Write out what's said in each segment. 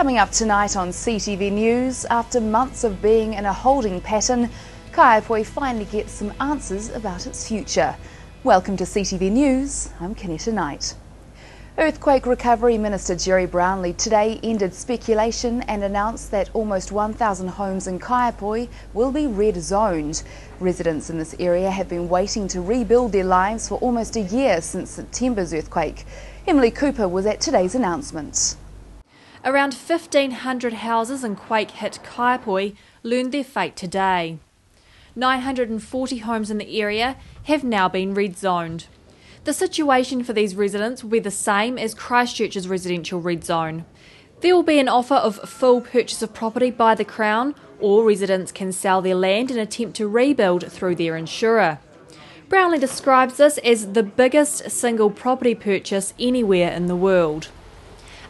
Coming up tonight on CTV News, after months of being in a holding pattern, Kaiapoi finally gets some answers about its future. Welcome to CTV News, I'm Canetta Knight. Earthquake Recovery Minister Jerry Brownlee today ended speculation and announced that almost 1,000 homes in Kaiapoi will be red zoned. Residents in this area have been waiting to rebuild their lives for almost a year since September's earthquake. Emily Cooper was at today's announcement. Around 1,500 houses in quake-hit Kaiapoi learned their fate today. 940 homes in the area have now been red zoned. The situation for these residents will be the same as Christchurch's residential red zone. There will be an offer of full purchase of property by the Crown, or residents can sell their land and attempt to rebuild through their insurer. Brownlee describes this as the biggest single property purchase anywhere in the world.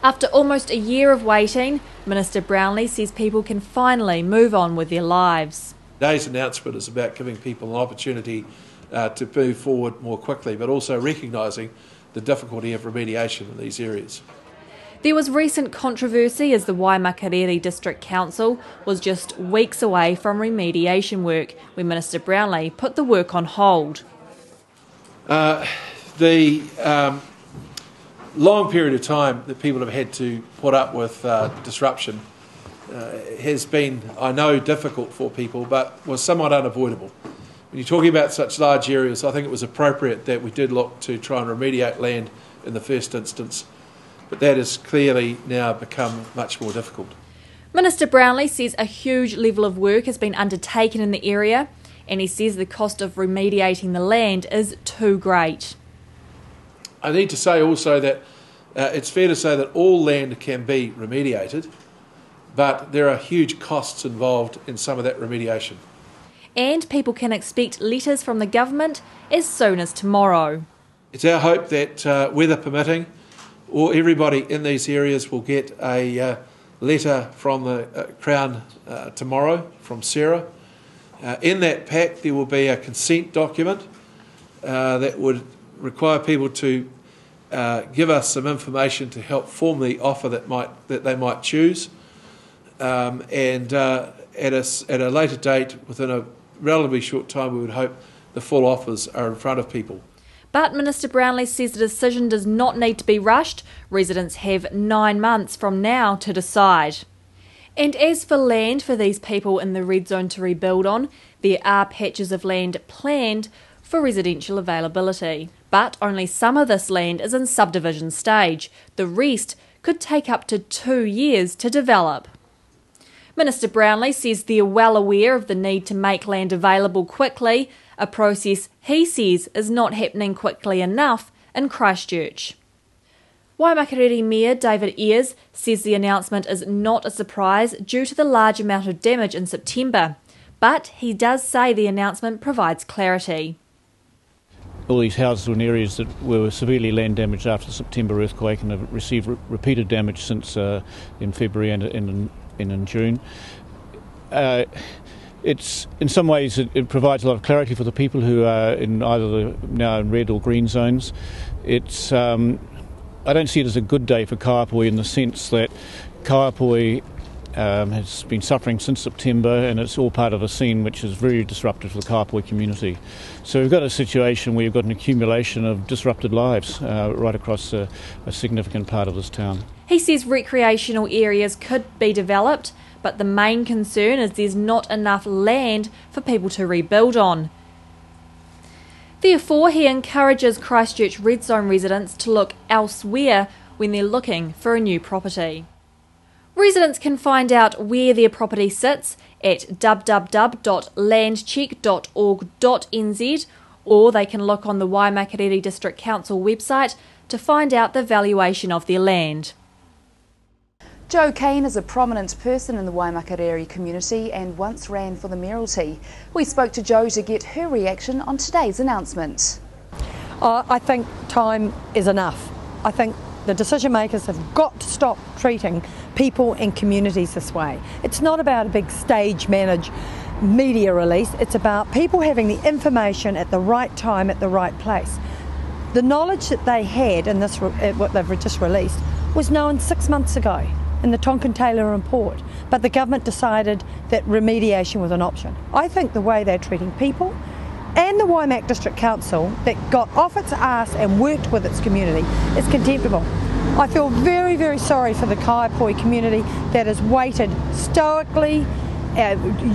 After almost a year of waiting, Minister Brownlee says people can finally move on with their lives. Today's announcement is about giving people an opportunity to move forward more quickly, but also recognising the difficulty of remediation in these areas. There was recent controversy as the Waimakariri District Council was just weeks away from remediation work when Minister Brownlee put the work on hold. The long period of time that people have had to put up with disruption has been, I know, difficult for people, but was somewhat unavoidable. When you're talking about such large areas, I think it was appropriate that we did look to try and remediate land in the first instance, but that has clearly now become much more difficult. Minister Brownlee says a huge level of work has been undertaken in the area, and he says the cost of remediating the land is too great. I need to say also that it's fair to say that all land can be remediated, but there are huge costs involved in some of that remediation. And people can expect letters from the government as soon as tomorrow. It's our hope that, weather permitting, everybody in these areas will get a letter from the Crown tomorrow, from Sarah. In that pack there will be a consent document that would require people to give us some information to help form the offer that they might choose, and at a later date, within a relatively short time, we would hope the full offers are in front of people. But Minister Brownlee says the decision does not need to be rushed. Residents have 9 months from now to decide. And as for land for these people in the red zone to rebuild on, there are patches of land planned for residential availability. But only some of this land is in subdivision stage. The rest could take up to 2 years to develop. Minister Brownlee says they're well aware of the need to make land available quickly, a process he says is not happening quickly enough in Christchurch. Waimakariri Mayor David Ayres says the announcement is not a surprise due to the large amount of damage in September, but he does say the announcement provides clarity. All these houses were in areas that were severely land damaged after the September earthquake and have received repeated damage since in February and in June. It's in some ways it provides a lot of clarity for the people who are in either now in red or green zones. It's I don't see it as a good day for Kaiapoi in the sense that Kaiapoi has been suffering since September, and it's all part of a scene which is very disruptive for the Kaiapoi community. So we've got a situation where you've got an accumulation of disrupted lives right across a significant part of this town. He says recreational areas could be developed, but the main concern is there's not enough land for people to rebuild on. Therefore, he encourages Christchurch Red Zone residents to look elsewhere when they're looking for a new property. Residents can find out where their property sits at www.landcheck.org.nz, or they can look on the Waimakariri District Council website to find out the valuation of their land. Joe Kane is a prominent person in the Waimakariri community and once ran for the mayoralty. We spoke to Joe to get her reaction on today's announcement. I think time is enough. I think the decision makers have got to stop treating people and communities this way. It's not about a big stage managed media release, it's about people having the information at the right time at the right place. The knowledge that they had in this, what they've just released, was known 6 months ago. in the Tonkin Taylor and Port, but the government decided that remediation was an option. I think the way they're treating people, and the Waimak District Council that got off its arse and worked with its community, is contemptible. I feel very, very sorry for the Kaiapoi community that has waited stoically,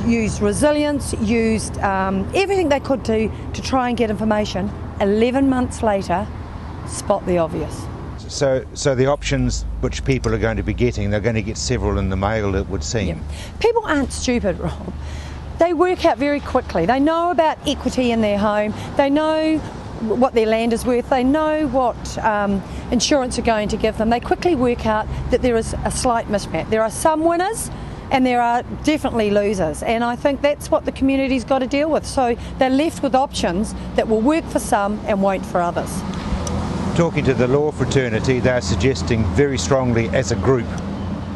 used resilience, used everything they could to try and get information. 11 months later, spot the obvious. So the options which people are going to be getting, they're going to get several in the mail, it would seem. Yeah. People aren't stupid, Rob. They work out very quickly. They know about equity in their home. They know what their land is worth. They know what insurance are going to give them. They quickly work out that there is a slight mismatch. There are some winners and there are definitely losers. And I think that's what the community's got to deal with. So they're left with options that will work for some and won't for others. Talking to the law fraternity, they're suggesting very strongly as a group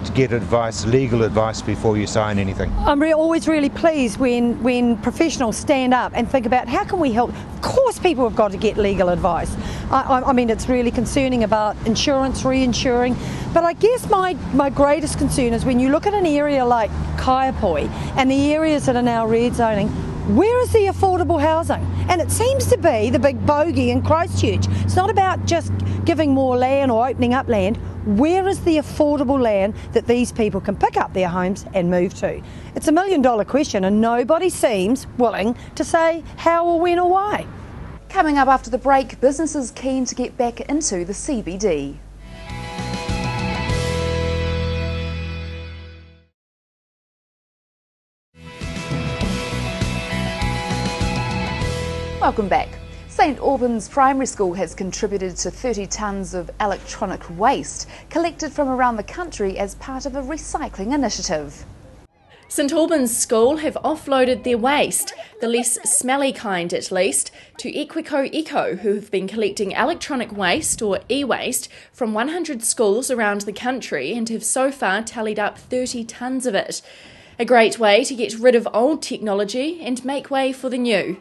to get advice, legal advice, before you sign anything. I'm always really pleased when professionals stand up and think about how can we help. Of course people have got to get legal advice. I mean, it's really concerning about insurance, reinsuring, but I guess my greatest concern is when you look at an area like Kaiapoi and the areas that are now red zoning, where is the affordable housing? And it seems to be the big bogey in Christchurch. It's not about just giving more land or opening up land. Where is the affordable land that these people can pick up their homes and move to? It's $1 million question and nobody seems willing to say how or when or why. Coming up after the break, businesses keen to get back into the CBD. Welcome back. St Albans Primary School has contributed to 30 tonnes of electronic waste collected from around the country as part of a recycling initiative. St Albans School have offloaded their waste, the less smelly kind at least, to Equico Eco, who have been collecting electronic waste, or e-waste, from 100 schools around the country and have so far tallied up 30 tonnes of it. A great way to get rid of old technology and make way for the new.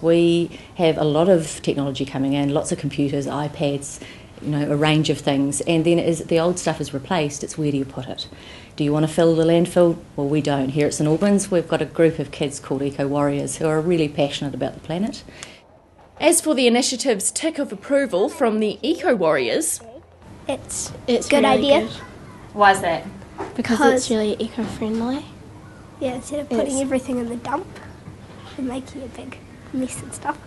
We have a lot of technology coming in, lots of computers, iPads, a range of things, and then as the old stuff is replaced, it's where do you put it? Do you want to fill the landfill? Well, we don't. Here at St Albans, we've got a group of kids called Eco Warriors who are really passionate about the planet. As for the initiative's tick of approval from the Eco Warriors, it's a good really idea. Good. Why is that? Because it's really eco-friendly. Yeah, instead of putting everything in the dump and making a big mess and stuff.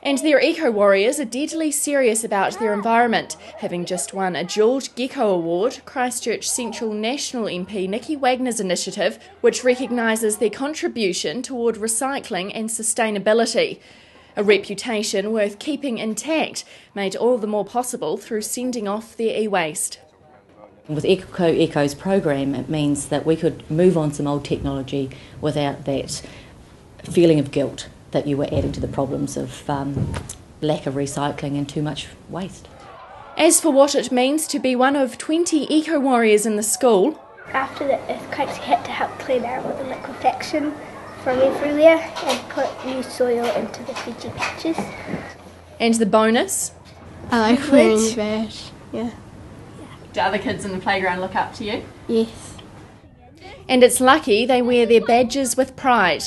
And their Eco Warriors are deadly serious about their environment, having just won a George Gecko Award, Christchurch Central National MP Nikki Wagner's initiative, which recognises their contribution toward recycling and sustainability. A reputation worth keeping intact, made all the more possible through sending off their e-waste. With Eco Eco's program, it means that we could move on some old technology without that feeling of guilt that you were adding to the problems of lack of recycling and too much waste. As for what it means to be one of 20 Eco Warriors in the school, after the earthquakes, we had to help clean out all the liquefaction from everywhere and put new soil into the veggie patches. And the bonus? I like wearing badge, yeah. Do other kids in the playground look up to you? Yes. And it's lucky they wear their badges with pride.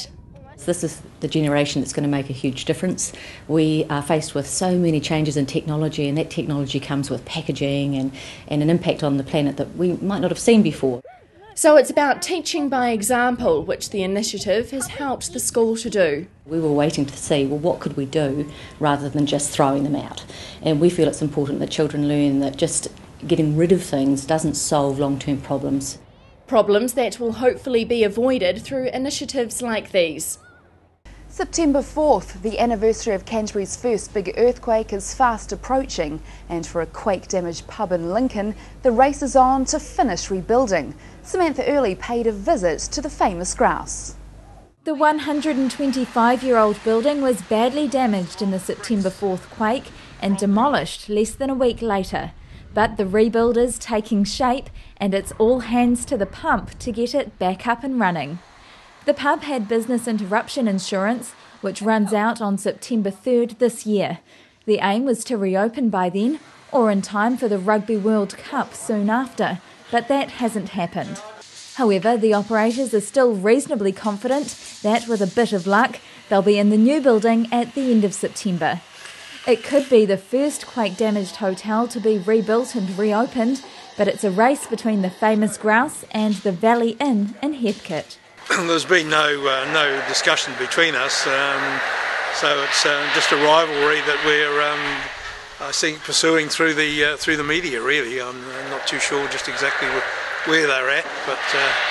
This is the generation that's going to make a huge difference. We are faced with so many changes in technology, and that technology comes with packaging and an impact on the planet that we might not have seen before. So it's about teaching by example, which the initiative has helped the school to do. We were waiting to see, well, what could we do rather than just throwing them out? And we feel it's important that children learn that just getting rid of things doesn't solve long-term problems. Problems that will hopefully be avoided through initiatives like these. September 4th, the anniversary of Canterbury's first big earthquake, is fast approaching, and for a quake-damaged pub in Lincoln, the race is on to finish rebuilding. Samantha Early paid a visit to the famous grouse. The 125-year-old building was badly damaged in the September 4th quake and demolished less than a week later. But the rebuild is taking shape, and it's all hands to the pump to get it back up and running. The pub had business interruption insurance, which runs out on September 3rd this year. The aim was to reopen by then, or in time for the Rugby World Cup soon after. but that hasn't happened. However, the operators are still reasonably confident that, with a bit of luck, they'll be in the new building at the end of September. It could be the first quake-damaged hotel to be rebuilt and reopened, but it's a race between the famous grouse and the Valley Inn in Heathcote. There's been no discussion between us, so it's just a rivalry that we're, I think, pursuing through the media. Really, I'm not too sure just exactly where they're at, but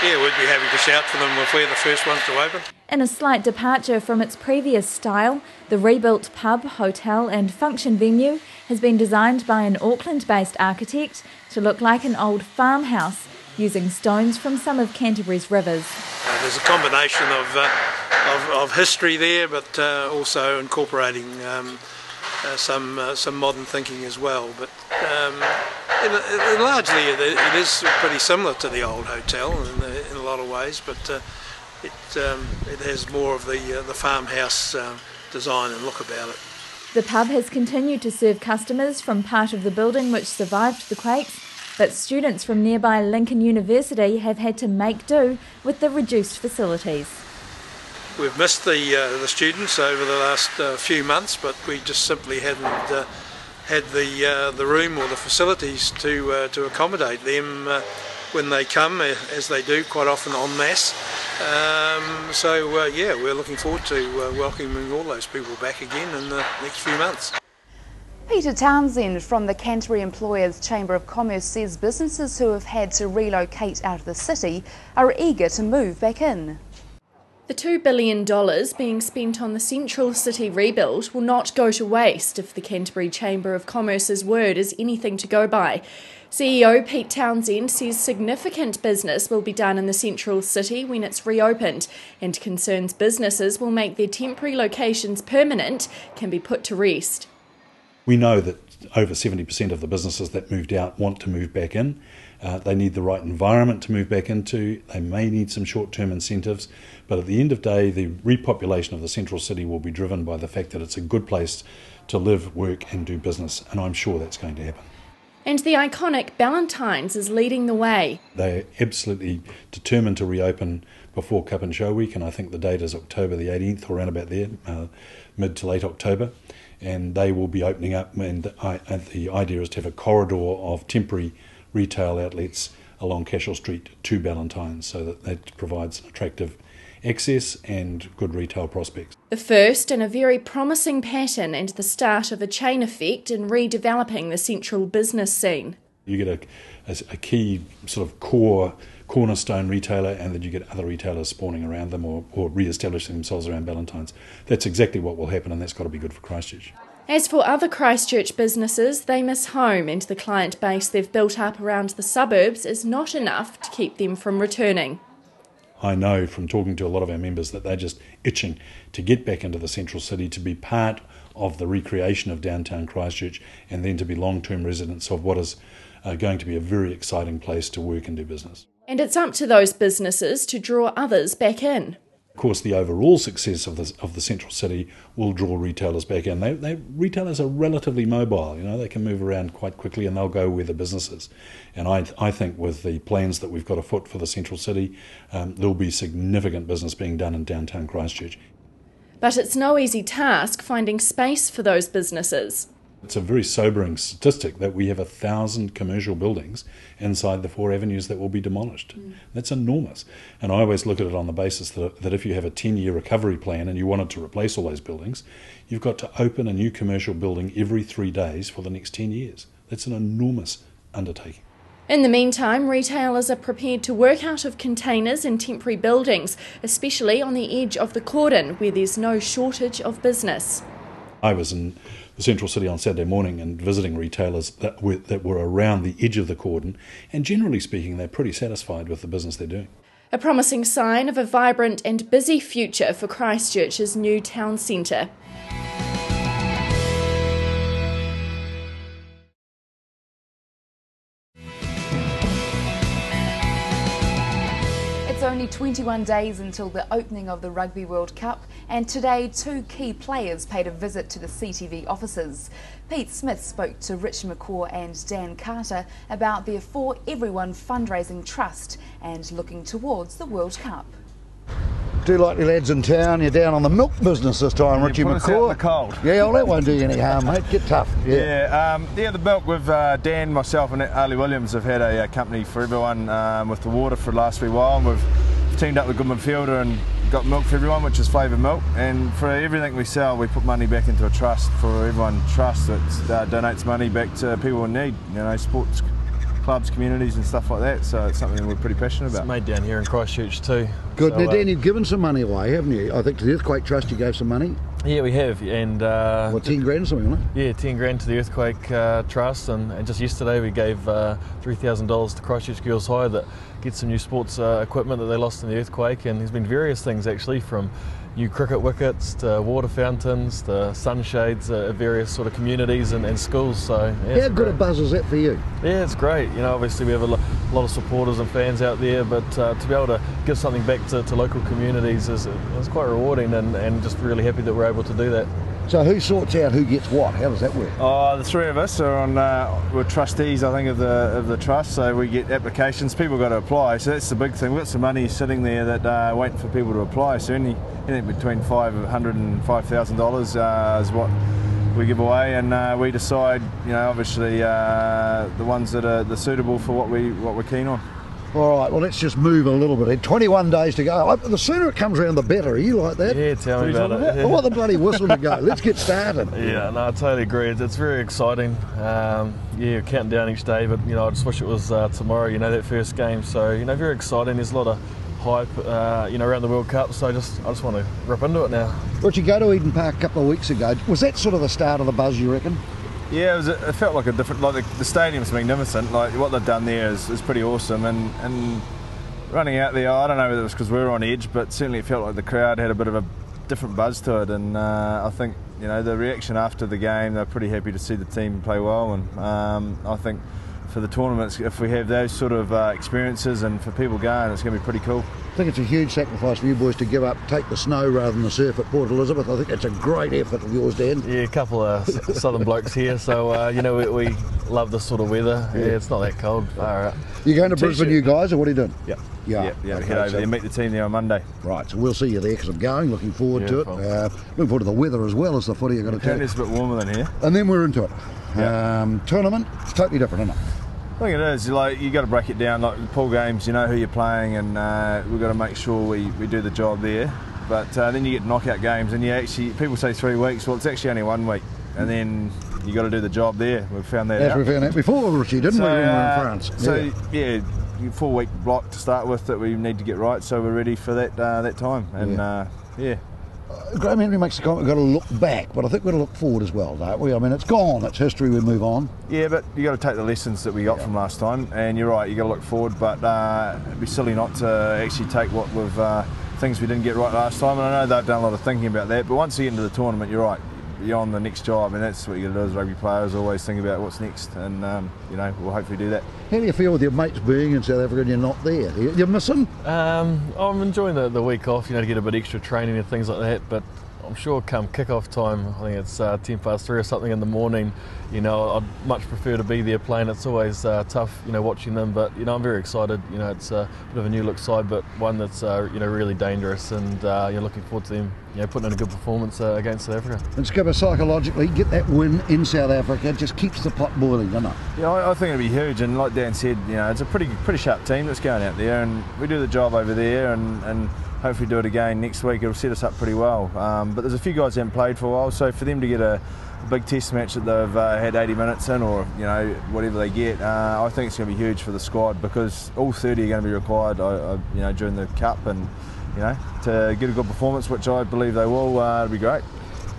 yeah, we'd be happy to shout for them if we're the first ones to open. In a slight departure from its previous style, the rebuilt pub, hotel and function venue has been designed by an Auckland-based architect to look like an old farmhouse, using stones from some of Canterbury's rivers. There's a combination of history there, but also incorporating some modern thinking as well. But largely it is pretty similar to the old hotel in a lot of ways, but it has more of the farmhouse design and look about it. The pub has continued to serve customers from part of the building which survived the quakes, but students from nearby Lincoln University have had to make do with the reduced facilities. We've missed the students over the last few months, but we just simply hadn't had the room or the facilities to accommodate them when they come, as they do quite often en masse. Yeah, we're looking forward to welcoming all those people back again in the next few months. Peter Townsend from the Canterbury Employers Chamber of Commerce says businesses who have had to relocate out of the city are eager to move back in. The $2 billion being spent on the central city rebuild will not go to waste if the Canterbury Chamber of Commerce's word is anything to go by. CEO Pete Townsend says significant business will be done in the central city when it's reopened, and concerns businesses will make their temporary locations permanent can be put to rest. We know that over 70% of the businesses that moved out want to move back in. They need the right environment to move back into. They may need some short-term incentives, but at the end of the day, the repopulation of the central city will be driven by the fact that it's a good place to live, work and do business, and I'm sure that's going to happen. And the iconic Ballantyne's is leading the way. They're absolutely determined to reopen before Cup and Show Week, and I think the date is October the 18th, or around about there, mid to late October. And they will be opening up, and the idea is to have a corridor of temporary retail outlets along Cashel Street to Ballantyne's, so that provides an attractive access and good retail prospects. The first in a very promising pattern and the start of a chain effect in redeveloping the central business scene. You get a key sort of cornerstone retailer, and then you get other retailers spawning around them or re-establishing themselves around Ballantyne's. That's exactly what will happen, and that's got to be good for Christchurch. As for other Christchurch businesses, they miss home, and the client base they've built up around the suburbs is not enough to keep them from returning. I know from talking to a lot of our members that they're just itching to get back into the central city, to be part of the recreation of downtown Christchurch, and then to be long-term residents of what is going to be a very exciting place to work and do business. And it's up to those businesses to draw others back in. Of course, the overall success of the central city will draw retailers back in. Retailers are relatively mobile, they can move around quite quickly, and they'll go where the business is. And I think with the plans that we've got afoot for the central city, there'll be significant business being done in downtown Christchurch. But it's no easy task finding space for those businesses. It's a very sobering statistic that we have 1,000 commercial buildings inside the 4 avenues that will be demolished. That's enormous. And I always look at it on the basis that if you have a 10-year recovery plan and you wanted to replace all those buildings, you've got to open a new commercial building every 3 days for the next 10 years. That's an enormous undertaking. In the meantime, retailers are prepared to work out of containers in temporary buildings, especially on the edge of the cordon where there's no shortage of business. I was in the central city on Saturday morning and visiting retailers that were around the edge of the cordon, and generally speaking they're pretty satisfied with the business they're doing. A promising sign of a vibrant and busy future for Christchurch's new town centre. It's only Only 21 days until the opening of the Rugby World Cup, and today 2 key players paid a visit to the CTV offices. Pete Smith spoke to Rich McCaw and Dan Carter about their For Everyone fundraising trust and looking towards the World Cup. Do like your lads in town, you're down on the milk business this time, Richie McCaw. Us out in the cold. Yeah, well, that won't do you any harm, mate. Get tough. Yeah, the milk with Dan, myself and Ali Williams have had a company for everyone with the water for the last wee while, and we've teamed up with Goodman Fielder and got milk for everyone, which is flavoured milk, and for everything we sell we put money back into a trust for everyone trust that donates money back to people in need, you know, sports clubs, communities and stuff like that, so it's something we're pretty passionate about. It's made down here in Christchurch too. Good. So, now Dan, you've given some money away, haven't you? I think to the Earthquake Trust you gave some money. Yeah, we have, and 10 grand or something, wasn't it? Yeah, 10 grand to the Earthquake Trust, and just yesterday we gave $3,000 to Christchurch Girls High that gets some new sports equipment that they lost in the earthquake, and there's been various things actually, from new cricket wickets to water fountains to sunshades at various sort of communities and schools. So yeah, how good a buzz is that for you? Yeah, it's great. You know, obviously we have a lot of supporters and fans out there, but to be able to give something back to local communities is quite rewarding, and just really happy that we're able to do that. So who sorts out who gets what? How does that work? The 3 of us are on. We're trustees, I think, of the trust. So we get applications. People got to apply. So that's the big thing. We've got some money sitting there that waiting for people to apply. So anything between $500 and $5,000 is what we give away, and we decide, you know, obviously the ones that are suitable for what we're keen on. All right, well, let's just move a little bit. 21 days to go. The sooner it comes around, the better. Are you like that? Yeah, tell me about it. I want the bloody whistle to go. Let's get started. Yeah, no, I totally agree. It's very exciting. Yeah, counting down each day, but, you know, I just wish it was tomorrow, you know, that first game. So, you know, very exciting. There's a lot of hype, you know, around the World Cup, so I just want to rip into it now. Richie, go to Eden Park a couple of weeks ago. Was that sort of the start of the buzz, you reckon? Yeah, it felt like a different, like the stadium's magnificent. Like what they've done there is pretty awesome, and running out there, I don't know whether it was because we were on edge, but certainly it felt like the crowd had a bit of a different buzz to it, and I think, you know, the reaction after the game, they're pretty happy to see the team play well, and I think for the tournaments, if we have those sort of experiences and for people going, it's going to be pretty cool. I think it's a huge sacrifice for you boys to give up, take the snow rather than the surf at Port Elizabeth. I think it's a great effort of yours, Dan. Yeah, a couple of southern blokes here, so you know, we love this sort of weather. Yeah, it's not that cold. You going to Brisbane, you guys, or what are you doing? Yeah. Yeah, okay, head over there, meet the team there on Monday. Right, so we'll see you there because I'm going, looking forward to it. Looking forward to the weather as well as the footy you're going to take. It's a bit warmer than here. And then we're into it. Yeah. Tournament, it's totally different, isn't it? I think it is. Like, you got to break it down. Like the pool games, you know who you're playing, and we've got to make sure we do the job there. But then you get knockout games, and people say 3 weeks. Well, it's actually only 1 week, and then you got to do the job there. We've found that out. We found that before, Richie, didn't we, when we were in France? So yeah, 4 week block to start with that we need to get right, so we're ready for that time. And Graham Henry makes the comment, we've got to look back, but I think we've got to look forward as well, don't we? I mean, it's gone, it's history, we move on. Yeah, but you got to take the lessons that we got from last time, and you're right, you got to look forward, but it'd be silly not to actually take what things we didn't get right last time, and I know they've done a lot of thinking about that, but once you get into the tournament, you're right, you're on the next job, and that's what you got to do as rugby players, always think about what's next, and you know, we'll hopefully do that. How do you feel with your mates being in South Africa and you're not there? You miss them? I'm enjoying the week off, you know, to get a bit extra training and things like that, but I'm sure come kick-off time, I think it's 10 past 3 or something in the morning, you know, I'd much prefer to be there playing. It's always tough, you know, watching them, but, you know, I'm very excited. You know, it's a bit of a new look side, but one that's, you know, really dangerous, and you're looking forward to them, you know, putting in a good performance against South Africa. And Skipper, psychologically, get that win in South Africa, it just keeps the pot boiling, doesn't it? Yeah, I think it'll be huge, and like Dan said, you know, it's a pretty sharp team that's going out there, and we do the job over there, and hopefully do it again next week. It'll set us up pretty well. But there's a few guys that haven't played for a while, so for them to get a big test match that they've had 80 minutes in, or, you know, whatever they get, I think it's going to be huge for the squad, because all 30 are going to be required, you know, during the cup, and, you know, to get a good performance, which I believe they will. It'll be great.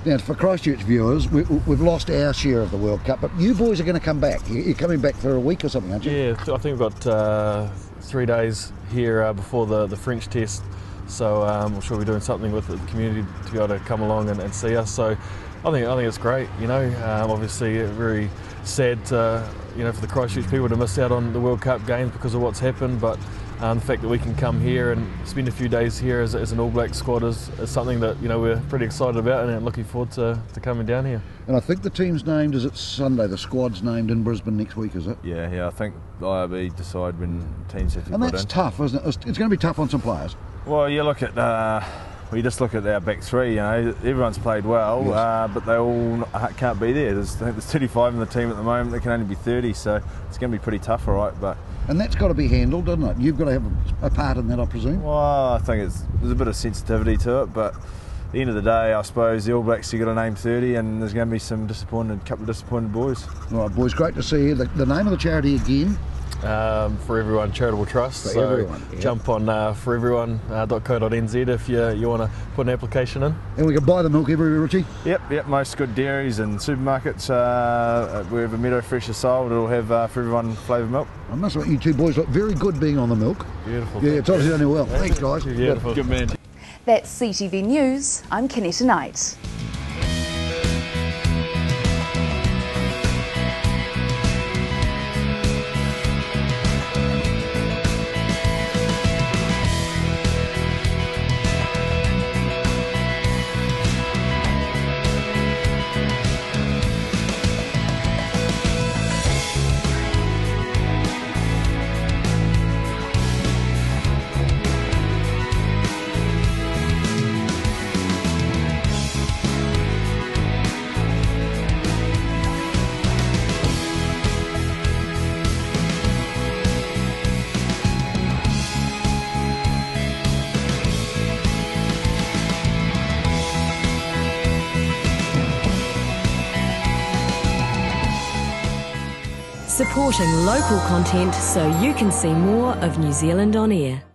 Now, for Christchurch viewers, we've lost our share of the World Cup, but you boys are going to come back. You're coming back for a week or something, aren't you? Yeah, I think we've got 3 days here before the French test. So I'm sure we're doing something with the community to be able to come along and see us. So I think it's great. You know, obviously very sad, you know, for the Christchurch people to miss out on the World Cup games because of what's happened. But The fact that we can come here and spend a few days here as an All Black squad is something that we're pretty excited about and looking forward to coming down here. And I think the team's named, is it Sunday? The squad's named in Brisbane next week, is it? Yeah, I think IRB decide when teams have to and put in. that's tough, isn't it? It's going to be tough on some players. Well, you look at we just look at our back three. Everyone's played well, yes. But they all can't be there. I think there's 35 in the team at the moment. There can only be 30, so it's going to be pretty tough, all right. And that's got to be handled, doesn't it? You've got to have a part in that, I presume. Well, I think there's a bit of sensitivity to it, but at the end of the day, I suppose the All Blacks, you've got to name 30, and there's going to be some couple of disappointed boys. All right, boys, great to see you. The name of the charity again? For Everyone Charitable Trust. For everyone, yeah. Jump on foreveryone.co.nz if you want to put an application in. And we can buy the milk everywhere, Richie? Yep. Most good dairies and supermarkets, wherever Meadow Fresh is sold, it'll have For Everyone flavoured milk. I must admit, you two boys look very good being on the milk. Beautiful. Yeah, it's obviously done you well. Thanks, guys. Beautiful. Good man. That's CTV News. I'm Canetta Knight. Supporting local content so you can see more of New Zealand on air.